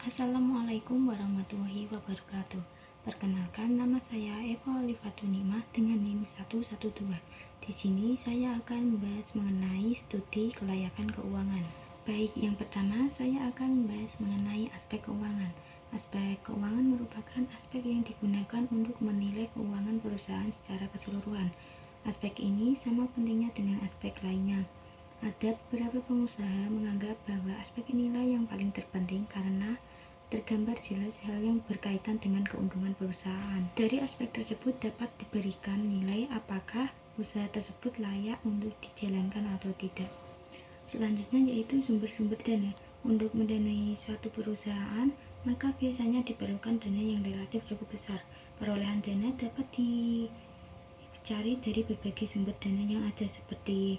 Assalamualaikum warahmatullahi wabarakatuh. Perkenalkan, nama saya Eva Olivatunimah dengan NIM 112. Di sini saya akan membahas mengenai studi kelayakan keuangan. Baik, yang pertama saya akan membahas mengenai aspek keuangan. Aspek keuangan merupakan aspek yang digunakan untuk menilai keuangan perusahaan secara keseluruhan. Aspek ini sama pentingnya dengan aspek lainnya. Ada beberapa pengusaha menganggap bahwa aspek inilah yang paling terpenting karena tergambar jelas hal yang berkaitan dengan keuntungan perusahaan. Dari aspek tersebut dapat diberikan nilai apakah usaha tersebut layak untuk dijalankan atau tidak. Selanjutnya yaitu sumber-sumber dana. Untuk mendanai suatu perusahaan, maka biasanya diperlukan dana yang relatif cukup besar. Perolehan dana dapat dicari dari berbagai sumber dana yang ada seperti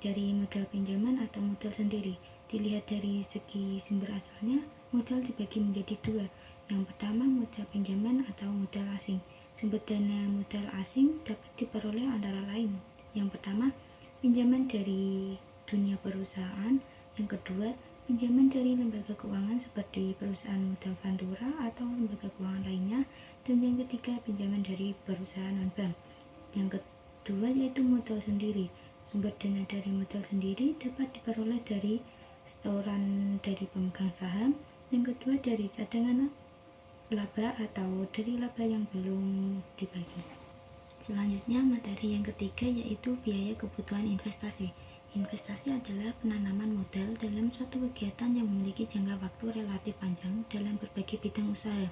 dari modal pinjaman atau modal sendiri. Dilihat dari segi sumber asalnya, modal dibagi menjadi dua. Yang pertama modal pinjaman atau modal asing. Sumber dana modal asing dapat diperoleh antara lain. Yang pertama, pinjaman dari dunia perusahaan. Yang kedua, pinjaman dari lembaga keuangan seperti perusahaan modal Ventura atau lembaga keuangan lainnya. Dan yang ketiga, pinjaman dari perusahaan non-bank. Yang kedua yaitu modal sendiri. Sumber dana dari modal sendiri dapat diperoleh dari setoran dari pemegang saham. Yang kedua dari cadangan laba atau dari laba yang belum dibagi. Selanjutnya materi yang ketiga yaitu biaya kebutuhan investasi. Investasi adalah penanaman modal dalam suatu kegiatan yang memiliki jangka waktu relatif panjang dalam berbagai bidang usaha.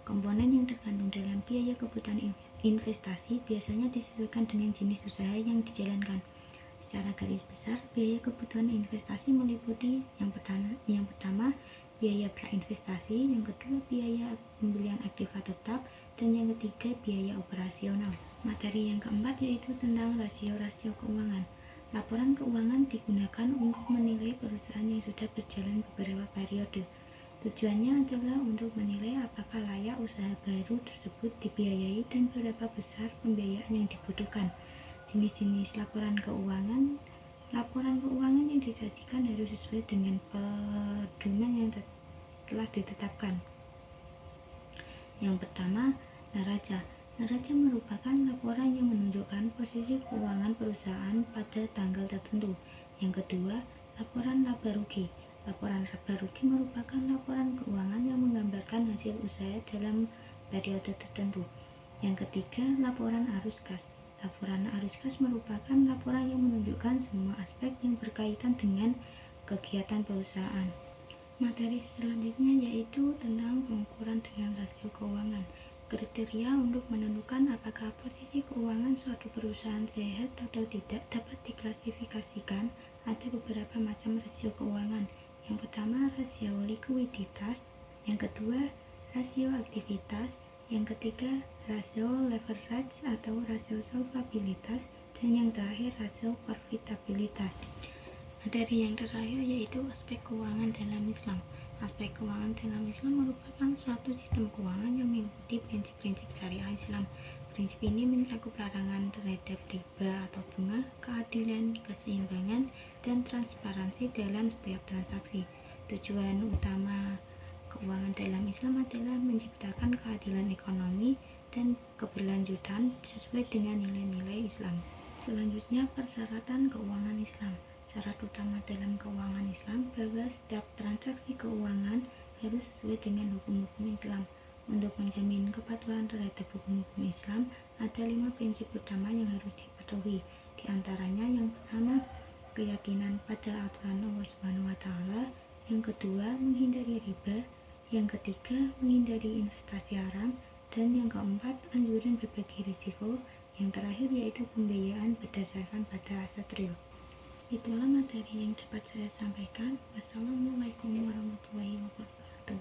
Komponen yang terkandung dalam biaya kebutuhan investasi biasanya disesuaikan dengan jenis usaha yang dijalankan. Secara garis besar, biaya kebutuhan investasi meliputi yang pertama biaya prainvestasi, yang kedua biaya pembelian aktiva tetap, dan yang ketiga biaya operasional. Materi yang keempat yaitu tentang rasio-rasio keuangan. Laporan keuangan digunakan untuk menilai perusahaan yang sudah berjalan beberapa periode. Tujuannya adalah untuk menilai apakah layak usaha baru tersebut dibiayai dan berapa besar pembiayaan yang dibutuhkan. Jenis-jenis laporan keuangan yang disajikan harus sesuai dengan pedoman yang telah ditetapkan. Yang pertama, neraca. Neraca merupakan laporan yang menunjukkan posisi keuangan perusahaan pada tanggal tertentu. Yang kedua, laporan laba rugi. Laporan laba rugi merupakan laporan keuangan yang menggambarkan hasil usaha dalam periode tertentu. Yang ketiga, laporan arus kas. Laporan arus kas merupakan laporan yang menunjukkan semua aspek yang berkaitan dengan kegiatan perusahaan. Materi selanjutnya yaitu tentang pengukuran dengan rasio keuangan. Kriteria untuk menentukan apakah posisi keuangan suatu perusahaan sehat atau tidak dapat diklasifikasikan. Ada beberapa macam rasio keuangan. Yang pertama, rasio likuiditas. Yang kedua, rasio aktivitas. Yang ketiga, rasio leverage atau rasio solvabilitas, dan yang terakhir rasio profitabilitas. Materi yang terakhir yaitu aspek keuangan dalam Islam. Aspek keuangan dalam Islam merupakan suatu sistem keuangan yang mengikuti prinsip-prinsip syariah Islam. Prinsip ini mencakup larangan terhadap riba atau bunga, keadilan, keseimbangan, dan transparansi dalam setiap transaksi. Tujuan utama keuangan dalam Islam adalah menciptakan keadilan ekonomi dan keberlanjutan sesuai dengan nilai-nilai Islam. Selanjutnya, persyaratan keuangan Islam. Syarat utama dalam keuangan Islam bahwa setiap transaksi keuangan harus sesuai dengan hukum-hukum Islam. Untuk menjamin kepatuhan terhadap hukum-hukum Islam, ada 5 prinsip utama yang harus dipatuhi. Di antaranya yang pertama, keyakinan pada aturan Allah Subhanahu wa taala. Yang kedua, menghindari riba. Yang ketiga, menghindari investasi haram. Dan yang keempat, anjuran berbagi risiko. Yang terakhir yaitu pembiayaan berdasarkan pada aset real. Itulah materi yang dapat saya sampaikan. Wassalamualaikum warahmatullahi wabarakatuh.